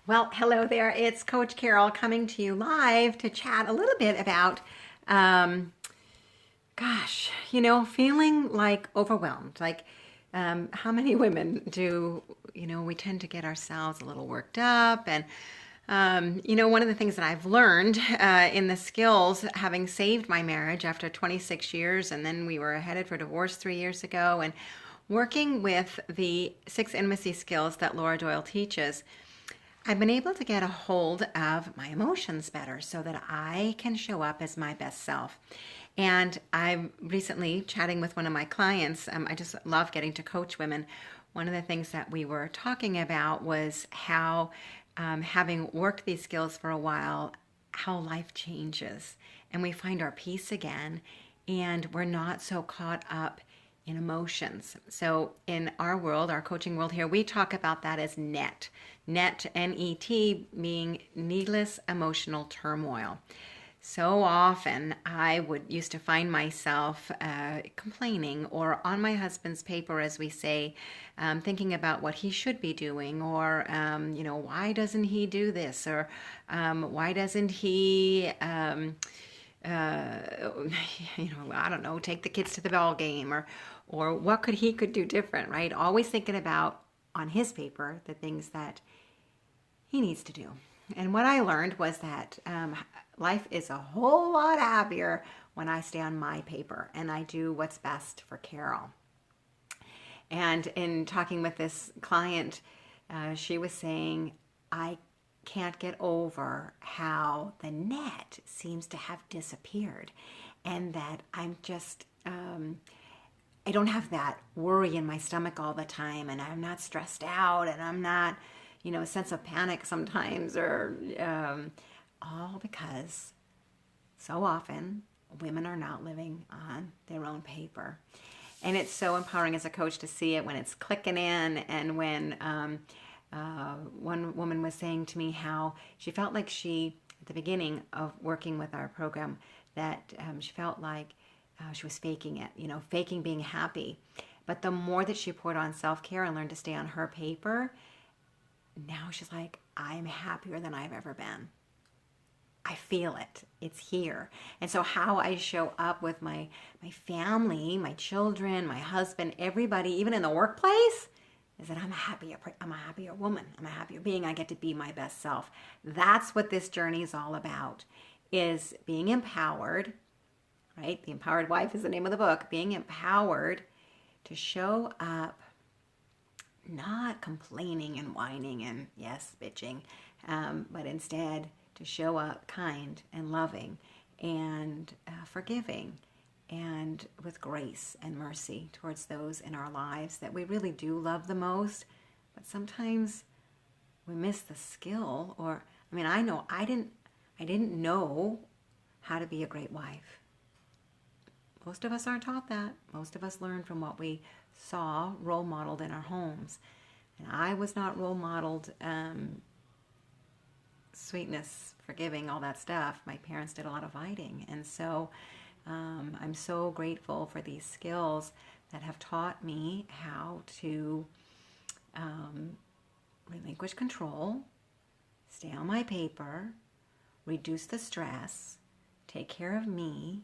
Well, hello there. It's Coach Carol coming to you live to chat a little bit about, um, feeling like overwhelmed. How many women do, we tend to get ourselves a little worked up. And, one of the things that I've learned in the skills, having saved my marriage after 26 years, and then we were headed for divorce 3 years ago, and working with the 6 intimacy skills that Laura Doyle teaches. I've been able to get a hold of my emotions better so that I can show up as my best self. And I'm recently chatting with one of my clients. I just love getting to coach women. One of the things that we were talking about was how, having worked these skills for a while, how life changes and we find our peace again, and we're not so caught up in emotions. So in our world, our coaching world here, we talk about that as NET. NET, N-E-T, being needless emotional turmoil. So often I would used to find myself complaining, or on my husband's paper, as we say, thinking about what he should be doing, or why doesn't he do this, or why doesn't he uh, I don't know, take the kids to the ball game, or what could do different, right? Always thinking about on his paper the things that he needs to do. And what I learned was that life is a whole lot happier when I stay on my paper and I do what's best for Carol. And in talking with this client, she was saying, I can't get over how the net seems to have disappeared, and that I don't have that worry in my stomach all the time, and I'm not stressed out, and I'm not, a sense of panic sometimes, or all because so often women are not living on their own paper. And it's so empowering as a coach to see it when it's clicking in, and when one woman was saying to me how she felt like at the beginning of working with our program, that she felt like she was faking it, faking being happy. But the more that she poured on self-care and learned to stay on her paper, now she's like, I'm happier than I've ever been. I feel it. It's here. And so how I show up with my family, my children, my husband, everybody, even in the workplace, is that I'm a happier woman. I'm a happier being. I get to be my best self. That's what this journey is all about, is being empowered, right? The Empowered Wife is the name of the book. Being empowered to show up, not complaining and whining and, yes, bitching, but instead to show up kind and loving and forgiving, and with grace and mercy towards those in our lives that we really do love the most. But sometimes we miss the skill, or I know I didn't know how to be a great wife. Most of us aren't taught that. Most of us learn from what we saw role modeled in our homes. And I was not role modeled sweetness, forgiving, all that stuff. My parents did a lot of fighting. And so I'm so grateful for these skills that have taught me how to relinquish control, stay on my paper, reduce the stress, take care of me,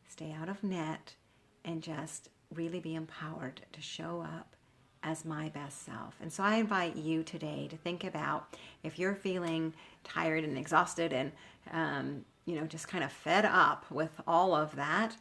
stay out of net, and just really be empowered to show up as my best self. And so I invite you today to think about, if you're feeling tired and exhausted and just kind of fed up with all of that,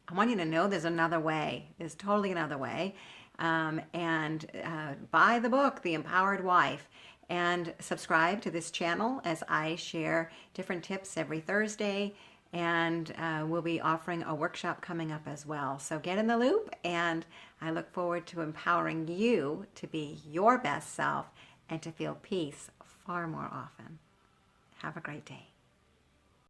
I want you to know there's another way. There's totally another way. Buy the book, The Empowered Wife, and subscribe to this channel as I share different tips every Thursday. And we'll be offering a workshop coming up as well. So get in the loop, and I look forward to empowering you to be your best self and to feel peace far more often. Have a great day.